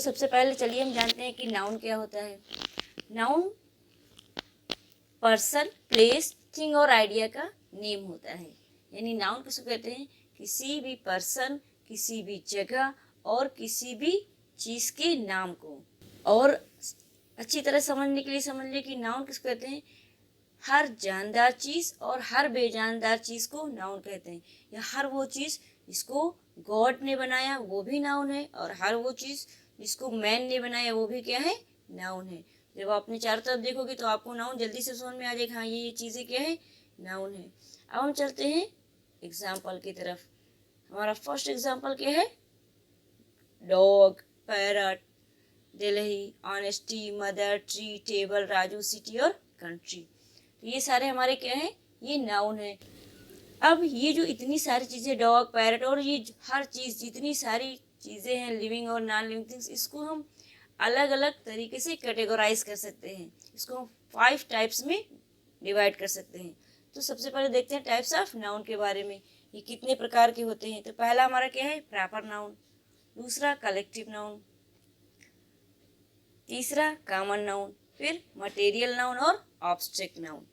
सबसे पहले चलिए हम जानते हैं कि नाउन क्या होता है। नाउन पर्सन, प्लेस, थिंग और आइडिया का नेम होता है। यानी नाउन किसको कहते हैं? किसी भी पर्सन, किसी भी जगह और किसी भी चीज़ के नाम को। और अच्छी तरह समझने के लिए समझ लिए कि नाउन किसको कहते हैं? हर जानदार चीज़ और हर बेजानदार चीज़ को नाउन कहते हैं। या हर वो चीज़ जिसको गॉड ने बनाया वो भी नाउन है, और हर वो चीज़ जिसको मैन ने बनाया वो भी क्या है? नाउन है। जब आप अपने चारों तरफ देखोगे तो आपको नाउन जल्दी से समझ में आ जाएगा, हाँ ये चीज़ें क्या है? नाउन है। अब हम चलते हैं एग्जाम्पल की तरफ। हमारा फर्स्ट एग्जाम्पल क्या है? Dog, parrot, Delhi, honesty, mother, tree, table, Raju, city और कंट्री। तो ये सारे हमारे क्या हैं? ये नाउन है। अब ये जो इतनी सारी चीज़ें, डॉग, पैरट और ये हर चीज़, जितनी सारी चीज़ें हैं लिविंग और नॉन लिविंग थिंग्स, इसको हम अलग अलग तरीके से कैटेगराइज कर सकते हैं। इसको हम 5 टाइप्स में डिवाइड कर सकते हैं। तो सबसे पहले देखते हैं टाइप्स ऑफ नाउन के बारे में, ये कितने प्रकार के होते हैं। तो पहला हमारा क्या है? Proper noun. दूसरा कलेक्टिव नाउन। तीसरा कॉमन नाउन। फिर मटेरियल नाउन और ऑब्स्ट्रैक्ट नाउन।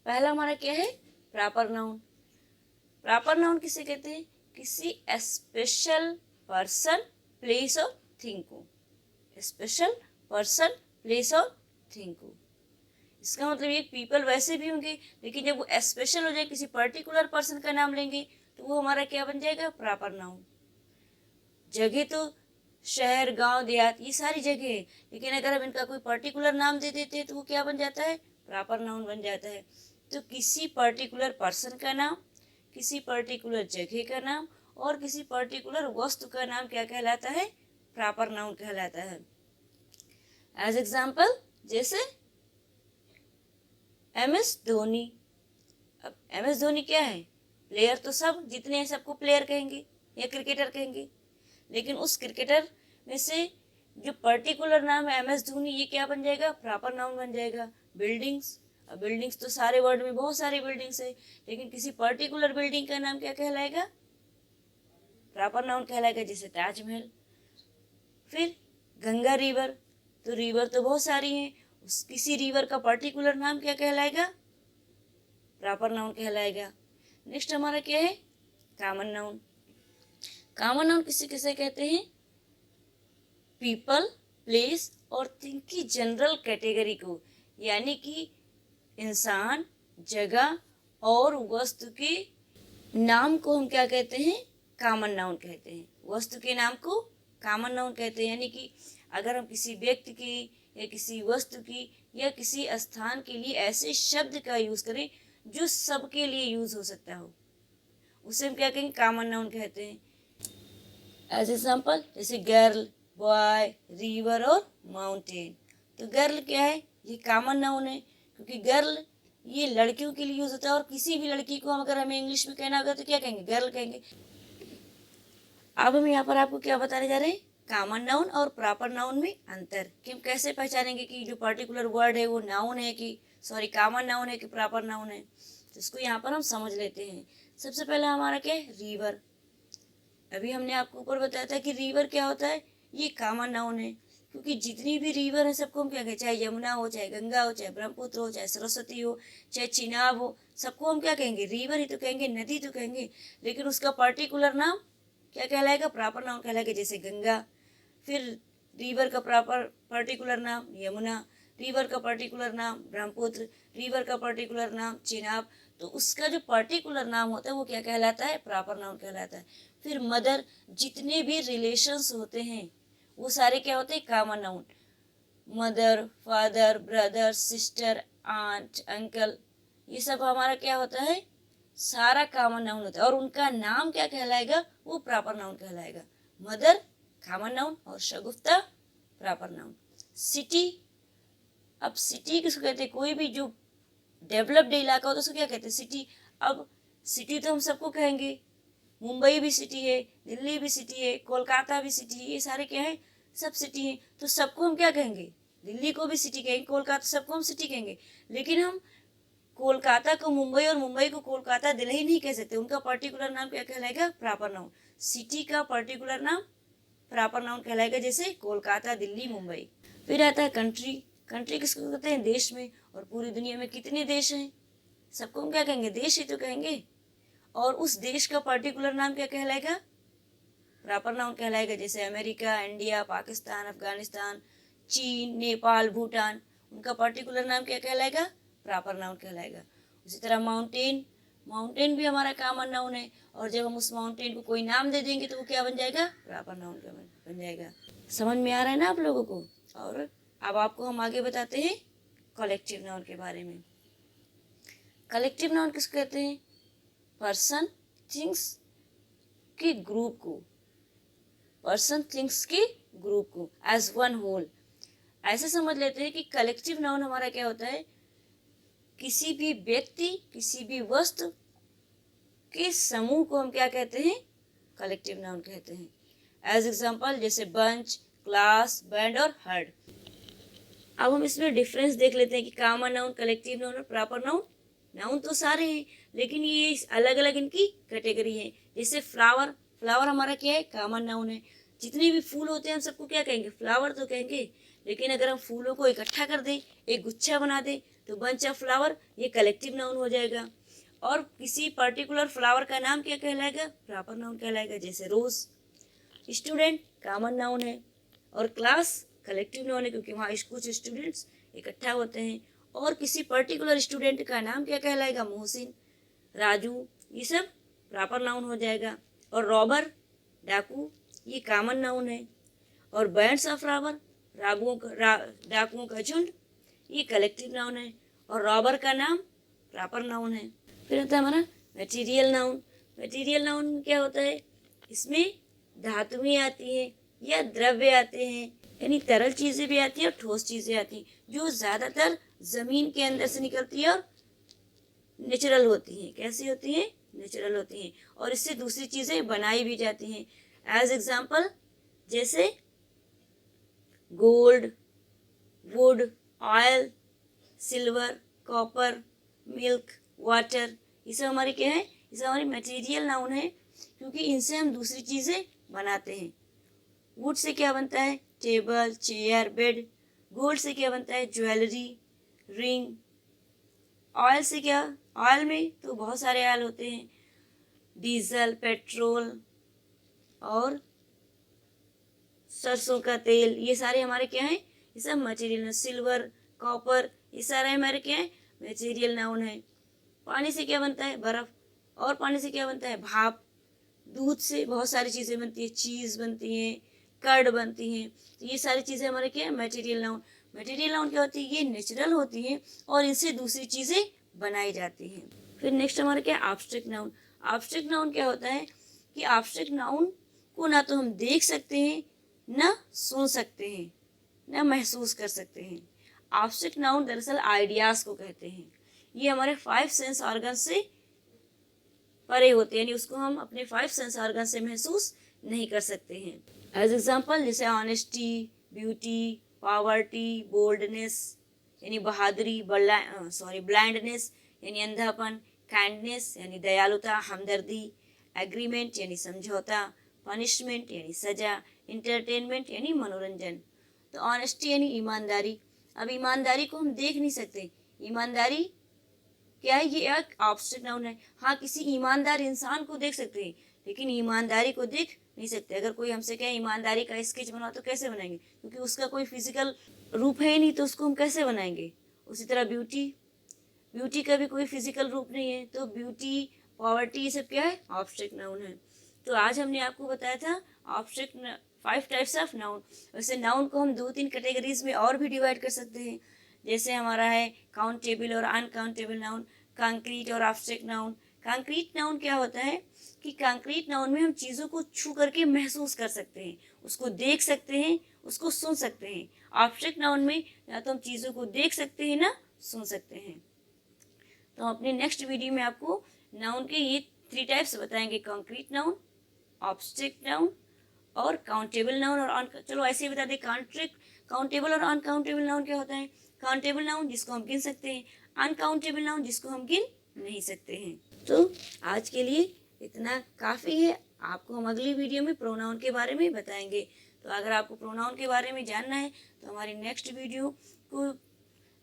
पहला हमारा क्या है? Proper noun. प्रॉपर नाउन किसे कहते हैं? किसी स्पेशल पर्सन, प्लेस और थिंग को। स्पेशल पर्सन, प्लेस और थिंग को। इसका मतलब ये पीपल वैसे भी होंगे, लेकिन जब वो स्पेशल हो जाए, किसी पर्टिकुलर पर्सन का नाम लेंगे तो वो हमारा क्या बन जाएगा? Proper noun. जगह तो शहर, गांव, देहात, ये सारी जगह है, लेकिन अगर हम इनका कोई पर्टिकुलर नाम दे देते हैं तो वो क्या बन जाता है? प्रॉपर नाउन बन जाता है। तो किसी पर्टिकुलर पर्सन का नाम, किसी पर्टिकुलर जगह का नाम और किसी पर्टिकुलर वस्तु का नाम क्या कहलाता है? प्रॉपर नाउन कहलाता है। एज एग्जाम्पल, जैसे MS धोनी। अब MS धोनी क्या है? प्लेयर तो सब जितने हैं सबको प्लेयर कहेंगे या क्रिकेटर कहेंगे, लेकिन उस क्रिकेटर में से जो पर्टिकुलर नाम है MS धोनी, ये क्या बन जाएगा? प्रॉपर नाउन बन जाएगा। बिल्डिंग्स, अब बिल्डिंग्स तो सारे वर्ल्ड में बहुत सारी बिल्डिंग्स है, लेकिन किसी पर्टिकुलर बिल्डिंग का नाम क्या कहलाएगा? प्रॉपर नाउन कहलाएगा, जैसे ताजमहल। फिर गंगा रिवर, तो रिवर तो बहुत सारी हैं, उस किसी रिवर का पर्टिकुलर नाम क्या कहलाएगा? प्रॉपर नाउन कहलाएगा। नेक्स्ट हमारा क्या है? Common noun. कॉमन नाउन किसे किसे कहते हैं? पीपल, प्लेस और थिंग की जनरल कैटेगरी को, यानी कि इंसान, जगह और वस्तु के नाम को हम क्या कहते हैं? कॉमन नाउन कहते हैं। वस्तु के नाम को कॉमन नाउन कहते हैं। यानी कि अगर हम किसी व्यक्ति की या किसी वस्तु की या किसी स्थान के लिए ऐसे शब्द का यूज़ करें जो सबके लिए यूज़ हो सकता हो, उसे हम क्या कहेंगे? कॉमन नाउन कहते हैं। एज एग्जाम्पल, जैसे गर्ल, बॉय, रिवर और माउंटेन। तो गर्ल क्या है? ये कॉमन नाउन है, क्योंकि गर्ल ये लड़कियों के लिए यूज होता है, और किसी भी लड़की को अगर हमें इंग्लिश में कहना होगा तो क्या कहेंगे? गर्ल कहेंगे। अब हम यहाँ पर आपको क्या बताने जा रहे हैं? कॉमन नाउन और प्रॉपर नाउन में अंतर, कि हम कैसे पहचानेंगे कि जो पर्टिकुलर वर्ड है वो नाउन है कि कॉमन नाउन है कि प्रॉपर नाउन है। तो इसको यहाँ पर हम समझ लेते हैं। सबसे पहले हमारा क्या है? रिवर। अभी हमने आपको ऊपर बताया था कि रिवर क्या होता है? ये कॉमन नाउन है, क्योंकि जितनी भी रिवर है सबको हम क्या कहें? चाहे यमुना हो, चाहे गंगा हो, चाहे ब्रह्मपुत्र हो, चाहे सरस्वती हो, चाहे चिनाब हो, सबको हम क्या कहेंगे? रिवर ही तो कहेंगे, नदी तो कहेंगे। लेकिन उसका पर्टिकुलर नाम क्या कहलाएगा? प्रॉपर नाउन कहलाएगा। जैसे गंगा, फिर रिवर का प्रॉपर पर्टिकुलर नाम यमुना, रिवर का पर्टिकुलर नाम ब्रह्मपुत्र, रिवर का पर्टिकुलर नाम चिनाब। तो उसका जो पर्टिकुलर नाम होता है वो क्या कहलाता है? प्रॉपर नाउन कहलाता है। फिर मदर, जितने भी रिलेशंस होते हैं वो सारे क्या होते हैं? Common noun. Mother, father, brother, sister, aunt, uncle, ये सब हमारा क्या होता है? सारा कॉमन नाउन होता है, और उनका नाम क्या कहलाएगा? वो प्रॉपर नाउन कहलाएगा। मदर कॉमन नाउन और शगुफ्ता प्रॉपर नाउन। सिटी, अब सिटी किसको कहते हैं? कोई भी जो डेवलप्ड इलाका होता है उसको क्या कहते हैं? सिटी। अब सिटी तो हम सबको कहेंगे, मुंबई भी सिटी है, दिल्ली भी सिटी है, कोलकाता भी सिटी है, ये सारे क्या है? सब सिटी हैं। तो सबको हम क्या कहेंगे? दिल्ली को भी सिटी कहेंगे, कोलकाता सबको हम सिटी कहेंगे। लेकिन हम कोलकाता को मुंबई और मुंबई को कोलकाता, दिल्ली नहीं कह सकते। उनका पर्टिकुलर नाम क्या कहलाएगा? Proper noun. सिटी का पर्टिकुलर नाम प्रॉपर नाउन कहलाएगा, जैसे कोलकाता, दिल्ली, मुंबई। फिर आता है कंट्री। कंट्री किसको कहते हैं? देश में। और पूरी दुनिया में कितने देश हैं? सबको हम क्या कहेंगे? देश ही तो कहेंगे। और उस देश का पर्टिकुलर नाम क्या कहलाएगा? प्रॉपर नाउन कहलाएगा, जैसे अमेरिका, इंडिया, पाकिस्तान, अफगानिस्तान, चीन, नेपाल, भूटान, उनका पर्टिकुलर नाम क्या कहलाएगा? प्रॉपर नाउन कहलाएगा। उसी तरह माउंटेन, माउंटेन भी हमारा कॉमन नाउन है, और जब हम उस माउंटेन को कोई नाम दे देंगे तो वो क्या बन जाएगा? प्रॉपर नाउन बन जाएगा। समझ में आ रहा है ना आप लोगों को? और अब आपको हम आगे बताते हैं कलेक्टिव नाउन के बारे में। कलेक्टिव नाउन किसको कहते हैं? पर्सन, थिंग्स के ग्रुप को, पर्सन थिंग्स के ग्रुप को एज वन होल। ऐसे समझ लेते हैं कि कलेक्टिव नाउन हमारा क्या होता है? किसी भी व्यक्ति, किसी भी वस्तु के समूह को हम क्या कहते हैं? कलेक्टिव नाउन कहते हैं। एज एग्जाम्पल, जैसे बंच, क्लास, बैंड और हर्ड। अब हम इसमें डिफरेंस देख लेते हैं कि कॉमन नाउन, कलेक्टिव नाउन और प्रॉपर नाउन। नाउन तो सारे हैं, लेकिन ये अलग अलग इनकी कैटेगरी है। जैसे फ्लावर, फ्लावर हमारा क्या है? कॉमन नाउन है। जितने भी फूल होते हैं हम सबको क्या कहेंगे? फ्लावर तो कहेंगे। लेकिन अगर हम फूलों को इकट्ठा कर दें, एक गुच्छा बना दें, तो बंच ऑफ फ्लावर, ये कलेक्टिव नाउन हो जाएगा। और किसी पर्टिकुलर फ्लावर का नाम क्या कहलाएगा? प्रॉपर नाउन कहलाएगा, जैसे रोज। स्टूडेंट कॉमन नाउन है, और क्लास कलेक्टिव नाउन है, क्योंकि वहाँ कुछ स्टूडेंट्स इकट्ठा होते हैं। और किसी पर्टिकुलर स्टूडेंट का नाम क्या कहलाएगा? मोहसिन, राजू, ये सब प्रॉपर नाउन हो जाएगा। और रॉबर, डाकू, ये कॉमन नाउन है। और बैंड्स ऑफ रॉबर, डाकुओं का झुंड, ये कलेक्टिव नाउन है। और रॉबर का नाम प्रॉपर नाउन है। फिर होता है हमारा मटेरियल नाउन। मटेरियल नाउन क्या होता है? इसमें धातुएं आती हैं या द्रव्य आते हैं, यानी तरल चीज़ें भी आती हैं और ठोस चीज़ें आती हैं, जो ज़्यादातर ज़मीन के अंदर से निकलती है और नेचुरल होती हैं। कैसी होती हैं? नेचुरल होती हैं, और इससे दूसरी चीज़ें बनाई भी जाती हैं। एज एग्जाम्पल, जैसे gold, would, oil, silver, copper, milk, water, ये सब हमारी क्या है? ये सब हमारी मटेरियल नाउन है, क्योंकि इनसे हम दूसरी चीज़ें बनाते हैं। वुड से क्या बनता है? Table, chair, bed. गोल्ड से क्या बनता है? Jewellery, ring. ऑयल से क्या? ऑयल में तो बहुत सारे ऑयल होते हैं, डीजल, पेट्रोल और सरसों का तेल, ये सारे हमारे क्या हैं? ये सब मटेरियल। सिल्वर, कॉपर, ये सारे हमारे क्या है? मटेरियल नाउन है। पानी से क्या बनता है? बर्फ। और पानी से क्या बनता है? भाप। दूध से बहुत सारी चीज़ें बनती है, चीज़ बनती हैं, कर्ड बनती हैं। तो ये सारी चीज़ें हमारे क्या है? Material noun. मटेरियल नाउन क्या होती है? ये नेचुरल होती हैं और इनसे दूसरी चीज़ें बनाई जाती हैं। फिर नेक्स्ट हमारा क्या है? Abstract noun. एब्स्ट्रैक्ट नाउन क्या होता है कि एब्स्ट्रैक्ट नाउन को ना तो हम देख सकते हैं, ना सुन सकते हैं, ना महसूस कर सकते हैं। एब्स्ट्रैक्ट नाउन दरअसल आइडियाज़ को कहते हैं। ये हमारे 5 सेंस ऑर्गन से परे होते हैं, यानी उसको हम अपने 5 सेंस ऑर्गन से महसूस नहीं कर सकते हैं। एज एग्जाम्पल, जैसे ऑनेस्टी, ब्यूटी, पॉवर्टी, बोल्डनेस यानी बहादुरी, ब्लाइंडनेस यानी अंधापन, काइंडनेस यानी दयालुता, हमदर्दी, एग्रीमेंट यानी समझौता, पनिशमेंट यानी सजा, इंटरटेनमेंट यानी मनोरंजन। तो ऑनेस्टी यानी ईमानदारी। अब ईमानदारी को हम देख नहीं सकते। ईमानदारी क्या है? ये एक एब्स्ट्रैक्ट नाउन है। हाँ, किसी ईमानदार इंसान को देख सकते हैं, लेकिन ईमानदारी को देख नहीं सकते। अगर कोई हमसे कहे ईमानदारी का स्केच बनाओ, तो कैसे बनाएंगे? क्योंकि उसका कोई फिजिकल रूप है ही नहीं, तो उसको हम कैसे बनाएंगे? उसी तरह ब्यूटी, ब्यूटी का भी कोई फिजिकल रूप नहीं है, तो ब्यूटी, पॉवर्टी, ये सब क्या है? एब्स्ट्रैक्ट नाउन है। तो आज हमने आपको बताया था एब्स्ट्रैक्ट 5 टाइप्स ऑफ नाउन। वैसे नाउन को हम 2-3 कैटेगरीज में और भी डिवाइड कर सकते हैं। जैसे हमारा है काउंटेबल और अनकाउंटेबल नाउन, कंक्रीट और एब्स्ट्रैक्ट नाउन। कंक्रीट नाउन क्या होता है कि कंक्रीट नाउन में हम चीज़ों को छू करके महसूस कर सकते हैं, उसको देख सकते हैं, उसको सुन सकते हैं। एब्स्ट्रैक्ट नाउन में ना तो हम चीज़ों को देख सकते हैं, ना सुन सकते हैं। तो हम अपने नेक्स्ट वीडियो में आपको नाउन के ये 3 टाइप्स बताएंगे, कंक्रीट नाउन, एब्स्ट्रैक्ट नाउन और काउंटेबल नाउन। और चलो ऐसे ही बता दें, काउंटेबल और अनकाउंटेबल नाउन क्या होता है? काउंटेबल नाउन जिसको हम गिन सकते हैं, अनकाउंटेबल नाउन जिसको हम गिन नहीं सकते हैं। तो आज के लिए इतना काफ़ी है। आपको हम अगली वीडियो में प्रोनाउन के बारे में बताएंगे। तो अगर आपको प्रोनाउन के बारे में जानना है तो हमारी नेक्स्ट वीडियो को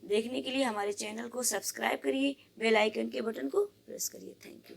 देखने के लिए हमारे चैनल को सब्सक्राइब करिए, बेल आइकन के बटन को प्रेस करिए। Thank you.